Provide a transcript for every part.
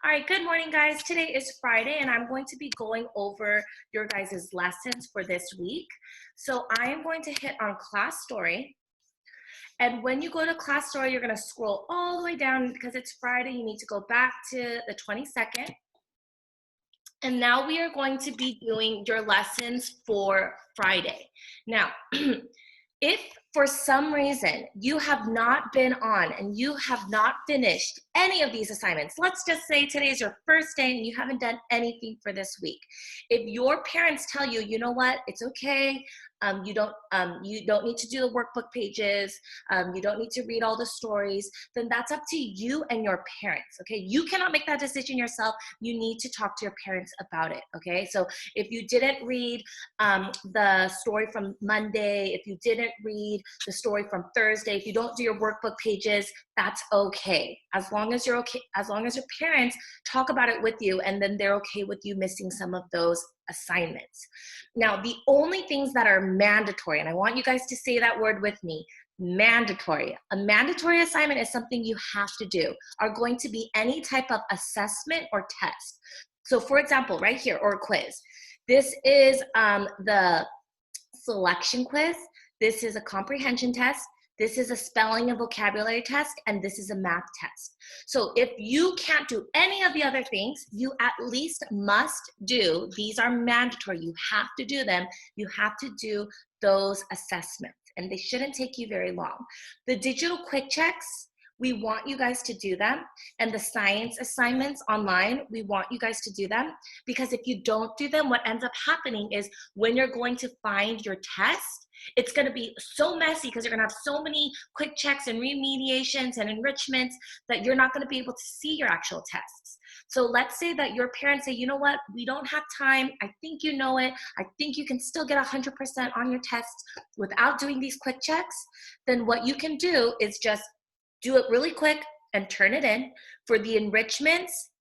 All right, good morning, guys. Today is Friday, and I'm going to be going over your guys' lessons for this week. So I am going to hit on class story. And when you go to class story, you're going to scroll all the way down because it's Friday. You need to go back to the 22nd. And now we are going to be doing your lessons for Friday. Now, if for some reason you have not been on and you have not finished any of these assignments, let's just say today is your first day and you haven't done anything for this week. If your parents tell you, you know what, it's okay, you don't need to do the workbook pages, you don't need to read all the stories, then that's up to you and your parents, okay? You cannot make that decision yourself. You need to talk to your parents about it, okay? So if you didn't read the story from Monday, if you didn't read the story from Thursday, if you don't do your workbook pages, that's okay. As long as you're okay, as long as your parents talk about it with you and then they're okay with you missing some of those assignments. Now, the only things that are mandatory, and I want you guys to say that word with me, mandatory. A mandatory assignment is something you have to do, are going to be any type of assessment or test. So for example, right here, or quiz. This is the selection quiz. This is a comprehension test. This is a spelling and vocabulary test, and this is a math test. So if you can't do any of the other things, you at least must do, these are mandatory, you have to do them, you have to do those assessments, and they shouldn't take you very long. The digital quick checks, we want you guys to do them, and the science assignments online, we want you guys to do them, because if you don't do them, what ends up happening is when you're going to find your test, it's going to be so messy because you're going to have so many quick checks and remediations and enrichments that you're not going to be able to see your actual tests. So let's say that your parents say, you know what, we don't have time. I think you know it. I think you can still get 100% on your tests without doing these quick checks. Then what you can do is just do it really quick and turn it in. For the enrichments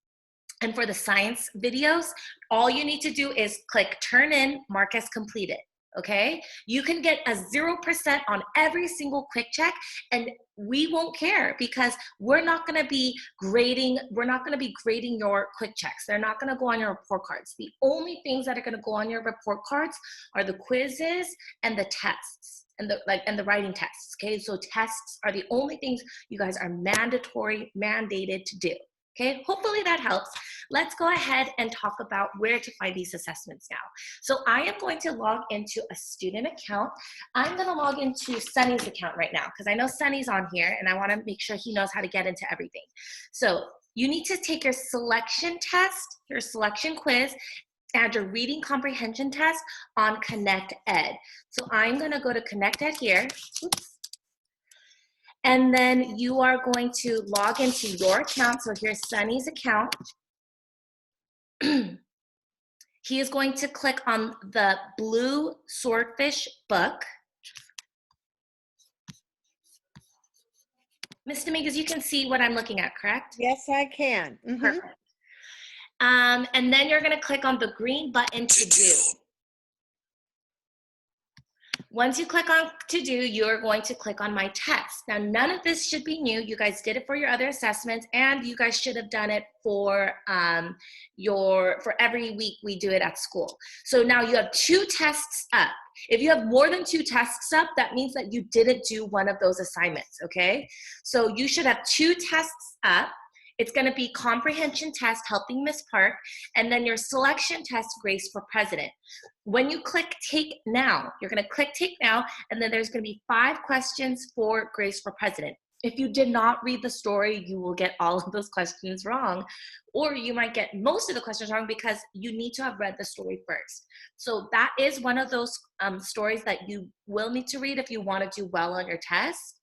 and for the science videos, all you need to do is click turn in, mark as completed. Okay, you can get a 0% on every single quick check, and we won't care because we're not going to be grading. We're not going to be grading your quick checks. They're not going to go on your report cards. The only things that are going to go on your report cards are the quizzes and the tests and the writing tests. Okay, so tests are the only things you guys are mandated to do. Okay, hopefully that helps. Let's go ahead and talk about where to find these assessments now. So I am going to log into a student account. I'm going to log into Sunny's account right now because I know Sunny's on here and I want to make sure he knows how to get into everything. So you need to take your selection test, your selection quiz, and your reading comprehension test on Connect Ed. So I'm going to go to Connect Ed here. Oops. And then you are going to log into your account. So here's Sunny's account. He is going to click on the blue swordfish book. Ms. Dominguez, you can see what I'm looking at, correct? Yes, I can. Mm-hmm. Perfect. And then you're going to click on the green button to do. Once you click on to do, you're going to click on my test. Now, none of this should be new. You guys did it for your other assessments, and you guys should have done it for every week we do it at school. So now you have 2 tests up. If you have more than 2 tests up, that means that you didn't do one of those assignments, okay? So you should have 2 tests up. It's going to be comprehension test, helping Miss Park, and then your selection test, Grace for President. When you click take now, you're going to click take now, and then there's going to be 5 questions for Grace for President. If you did not read the story, you will get all of those questions wrong, or you might get most of the questions wrong because you need to have read the story first. So that is one of those stories that you will need to read if you want to do well on your test.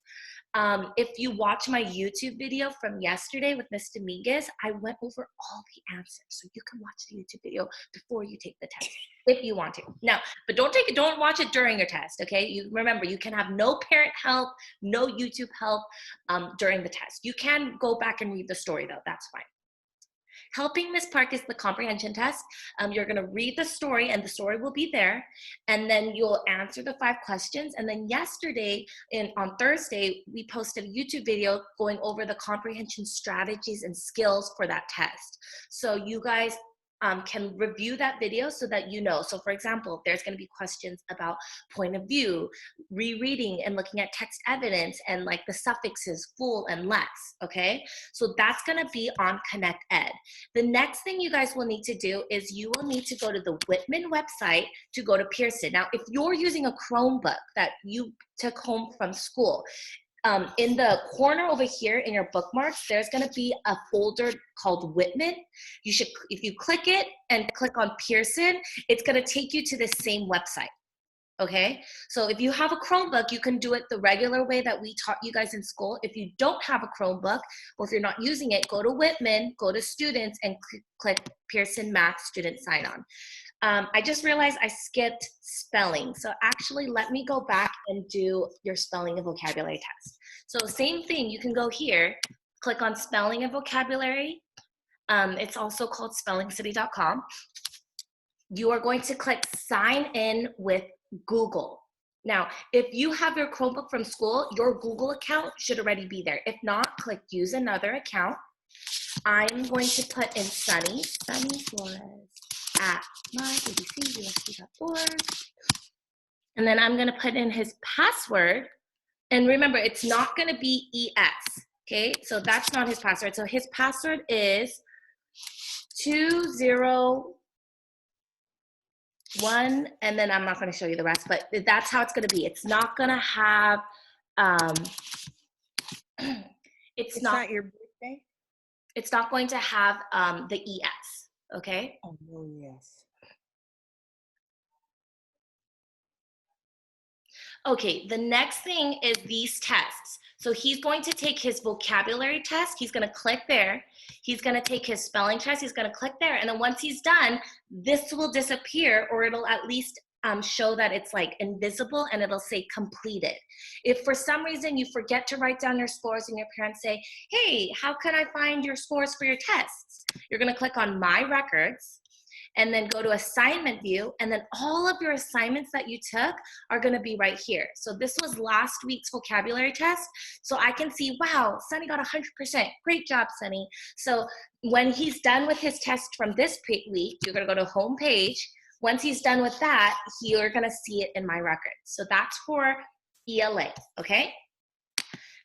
If you watch my YouTube video from yesterday with Ms. Dominguez, I went over all the answers. So you can watch the YouTube video before you take the test, if you want to. Now, but don't watch it during your test, okay? You remember, you can have no parent help, no YouTube help during the test. You can go back and read the story though, that's fine. Helping Miss Park is the comprehension test. You're going to read the story, and the story will be there, and then you'll answer the 5 questions. And then yesterday, on Thursday, we posted a YouTube video going over the comprehension strategies and skills for that test. So you guys can review that video so that you know. So for example, there's going to be questions about point of view, rereading and looking at text evidence, and like the suffixes full and less, okay? So that's going to be on Connect Ed. The next thing you guys will need to do is you will need to go to the Whitman website to go to Pearson. Now, if you're using a Chromebook that you took home from school, in the corner over here in your bookmarks, there's going to be a folder called Whitman. You should, if you click it and click on Pearson, it's going to take you to the same website. Okay, so if you have a Chromebook, you can do it the regular way that we taught you guys in school. If you don't have a Chromebook, or if you're not using it, go to Whitman, go to Students, and click Pearson Math Student Sign On. I just realized I skipped spelling. So actually, let me go back and do your spelling and vocabulary test. So same thing, you can go here, click on spelling and vocabulary. It's also called SpellingCity.com. You are going to click sign in with Google. Now, if you have your Chromebook from school, your Google account should already be there. If not, click use another account. I'm going to put in Sunny Flores at myabcusd.org. And then I'm going to put in his password. And remember, it's not going to be ES. Okay, so that's not his password. So his password is 201, and then I'm not going to show you the rest, but that's how it's going to be. It's not going to have, it's not your birthday? It's not going to have the ES, okay? Oh, no, yes. Okay, the next thing is these tests. So he's going to take his vocabulary test. He's going to click there. He's going to take his spelling test. He's going to click there. And then once he's done, this will disappear, or it'll at least show that it's like invisible, and it'll say completed. If for some reason you forget to write down your scores and your parents say, hey, how can I find your scores for your tests? You're going to click on My Records, and then go to assignment view, and then all of your assignments that you took are gonna be right here. So this was last week's vocabulary test. So I can see, wow, Sunny got 100%. Great job, Sunny. So when he's done with his test from this week, you're gonna go to home page. Once he's done with that, you're gonna see it in My Records. So that's for ELA, okay?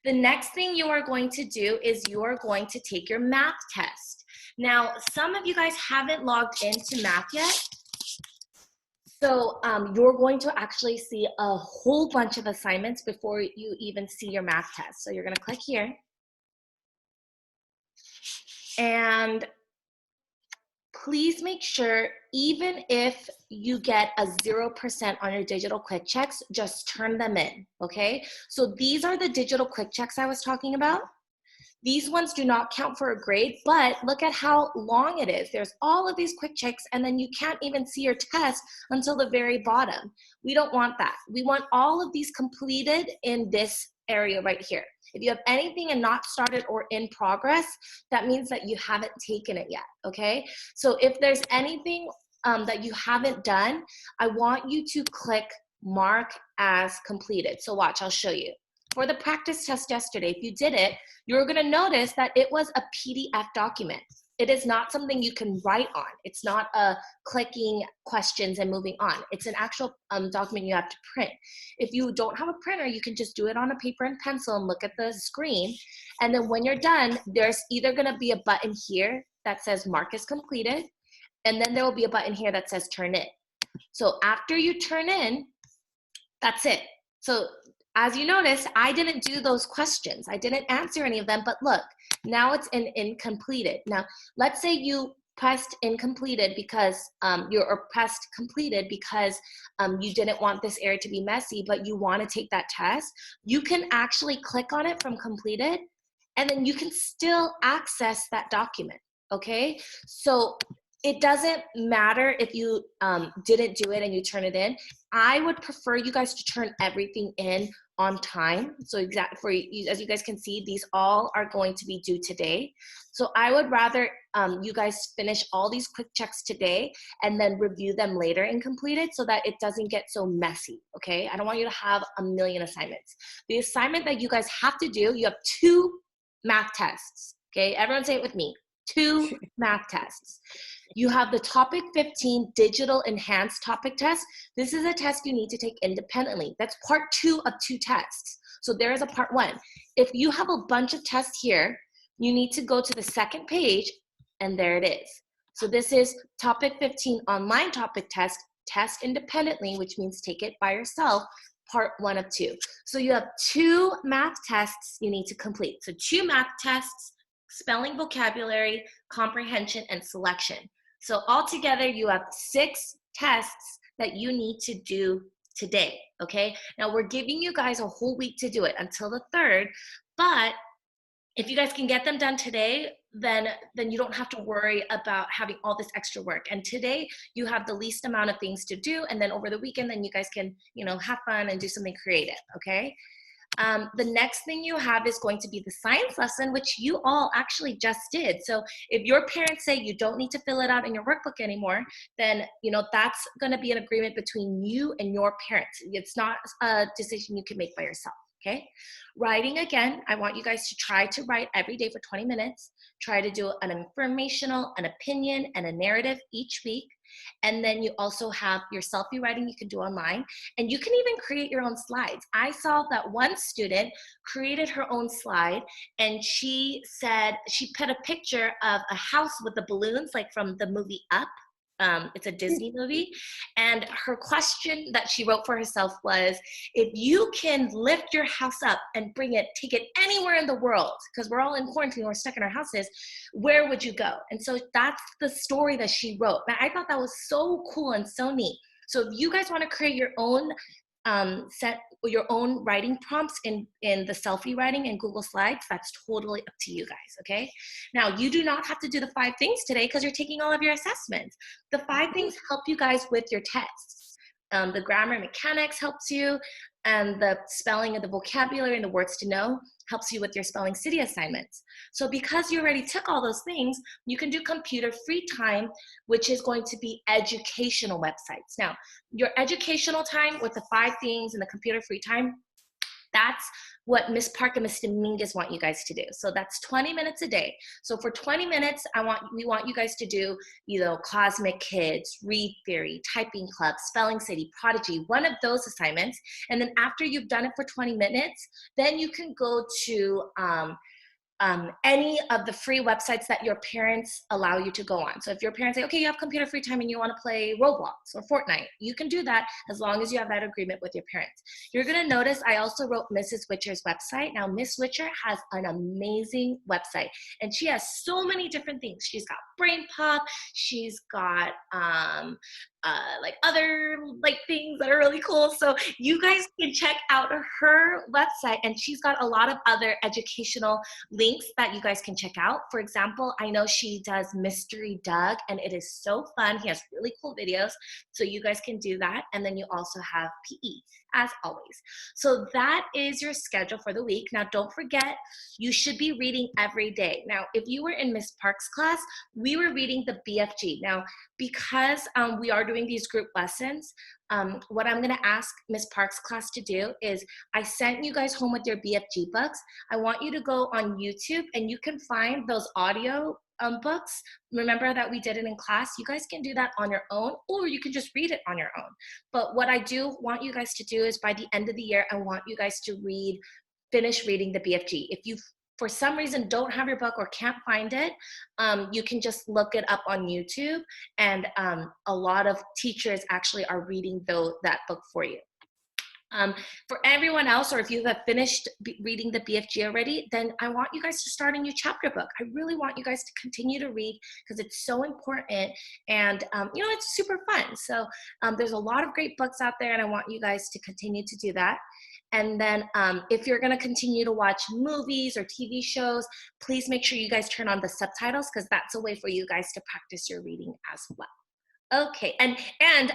The next thing you are going to do is you are going to take your math test. Now, some of you guys haven't logged into math yet, so you're going to actually see a whole bunch of assignments before you even see your math test. So you're going to click here, and please make sure, even if you get a 0% on your digital quick checks, just turn them in, okay? So these are the digital quick checks I was talking about. These ones do not count for a grade, but look at how long it is. There's all of these quick checks, and then you can't even see your test until the very bottom. We don't want that. We want all of these completed in this area right here. If you have anything and not started or in progress, that means that you haven't taken it yet, okay? So if there's anything that you haven't done, I want you to click mark as completed. So watch, I'll show you. For the practice test yesterday, if you did it, you're gonna notice that it was a PDF document. It is not something you can write on. It's not a clicking questions and moving on. It's an actual document you have to print. If you don't have a printer, you can just do it on a paper and pencil and look at the screen. And then when you're done, there's either gonna be a button here that says mark as completed, and then there will be a button here that says turn in. So after you turn in, that's it. So as you notice, I didn't do those questions. I didn't answer any of them, but look, now it's in incompleted. Now, let's say you pressed incompleted because pressed completed because you didn't want this area to be messy, but you want to take that test. You can actually click on it from completed, and then you can still access that document, okay? So it doesn't matter if you didn't do it and you turn it in. I would prefer you guys to turn everything in on time. So for you, as you guys can see, these all are going to be due today. So I would rather you guys finish all these quick checks today and then review them later and complete it so that it doesn't get so messy, okay? I don't want you to have a million assignments. The assignment that you guys have to do, you have 2 math tests, okay? Everyone say it with me, 2 math tests. You have the topic 15 digital enhanced topic test. This is a test you need to take independently. That's part 2 of 2 tests. So there is a part 1. If you have a bunch of tests here, you need to go to the second page and there it is. So this is topic 15 online topic test, test independently, which means take it by yourself, part 1 of 2. So you have 2 math tests you need to complete. So 2 math tests, spelling, vocabulary, comprehension, and selection. So altogether, you have 6 tests that you need to do today, okay? Now, we're giving you guys a whole week to do it until the 3rd, but if you guys can get them done today, then you don't have to worry about having all this extra work. And today, you have the least amount of things to do, and then over the weekend, then you guys can, have fun and do something creative, okay? The next thing you have is going to be the science lesson, which you all actually just did. So if your parents say you don't need to fill it out in your workbook anymore, then that's going to be an agreement between you and your parents. It's not a decision you can make by yourself. Okay, writing again, I want you guys to try to write every day for 20 minutes. Try to do an informational, an opinion, and a narrative each week. And then you also have your selfie writing you can do online. And you can even create your own slides. I saw that one student created her own slide and she said, she put a picture of a house with the balloons, like from the movie Up. It's a Disney movie. And her question that she wrote for herself was, if you can lift your house up and take it anywhere in the world, because we're all in quarantine, we're stuck in our houses, where would you go? And so that's the story that she wrote. Now, I thought that was so cool and so neat. So if you guys want to create your own set your own writing prompts in the selfie writing in Google Slides, that's totally up to you guys, okay? Now, you do not have to do the 5 things today because you're taking all of your assessments. The 5 things help you guys with your tests. The grammar mechanics helps you, and the spelling of the vocabulary and the words to know helps you with your SpellingCity assignments. So because you already took all those things, you can do computer free time, which is going to be educational websites. Now, your educational time with the 5 things and the computer free time, that's what Miss Park and Miss Dominguez want you guys to do. So that's 20 minutes a day. So for 20 minutes, we want you guys to do, Cosmic Kids, Read Theory, Typing Club, SpellingCity, Prodigy, one of those assignments. And then after you've done it for 20 minutes, then you can go to any of the free websites that your parents allow you to go on. So if your parents say, okay, you have computer free time and you want to play Roblox or Fortnite, you can do that as long as you have that agreement with your parents. You're going to notice I also wrote Mrs. Witcher's website. Now, Miss Witcher has an amazing website and she has so many different things. She's got Brain Pop. She's got other things that are really cool. So you guys can check out her website, and she's got a lot of other educational links that you guys can check out. For example, I know she does Mystery Doug, and it is so fun. He has really cool videos, so you guys can do that. And then you also have PE, as always. So that is your schedule for the week. Now, don't forget, you should be reading every day. Now, if you were in Miss Park's class, we were reading the BFG. Now, because we are doing these group lessons, what I'm going to ask Miss Park's class to do is, I sent you guys home with your BFG books. I want you to go on YouTube and you can find those audio books. Remember that we did it in class. You guys can do that on your own, or you can just read it on your own. But what I do want you guys to do is, by the end of the year, I want you guys to finish reading the BFG. If you for some reason don't have your book or can't find it, you can just look it up on YouTube, and a lot of teachers actually are reading that book for you. For everyone else, or if you have finished reading the BFG already, then I want you guys to start a new chapter book. I really want you guys to continue to read because it's so important, and it's super fun. So there's a lot of great books out there, and I want you guys to continue to do that. And then if you're going to continue to watch movies or TV shows, please make sure you guys turn on the subtitles, because that's a way for you guys to practice your reading as well. Okay, and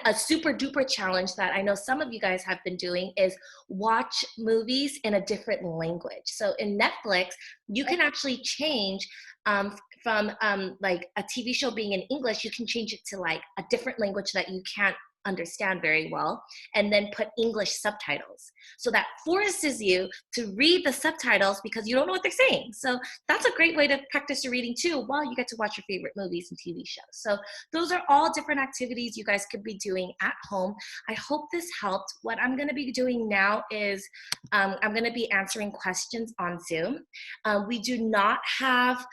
a super duper challenge that I know some of you guys have been doing is watch movies in a different language. So in Netflix, you can actually change from like a TV show being in English, you can change it to like a different language that you can't understand very well, and then put English subtitles. So that forces you to read the subtitles because you don't know what they're saying. So that's a great way to practice your reading too, while you get to watch your favorite movies and TV shows. So those are all different activities you guys could be doing at home. I hope this helped. What I'm going to be doing now is I'm going to be answering questions on Zoom. We do not have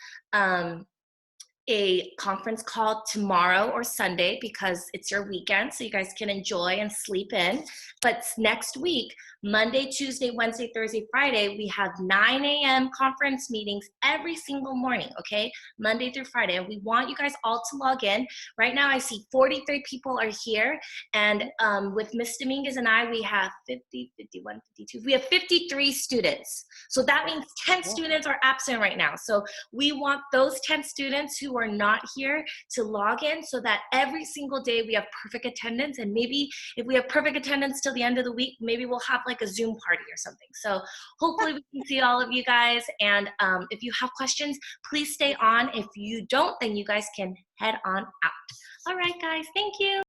a conference call tomorrow or Sunday because it's your weekend, so you guys can enjoy and sleep in. But next week, Monday, Tuesday, Wednesday, Thursday, Friday, we have 9 a.m. conference meetings every single morning, okay? Monday through Friday. And we want you guys all to log in. Right now, I see 43 people are here. And with Miss Dominguez and I, we have 50, 51, 52. We have 53 students. So that means 10 students are absent right now. So we want those 10 students who are not here to log in so that every single day we have perfect attendance. And maybe if we have perfect attendance till the end of the week, maybe we'll have like a Zoom party or something. So hopefully we can see all of you guys. And if you have questions, please stay on. If you don't, then you guys can head on out. All right, guys, thank you.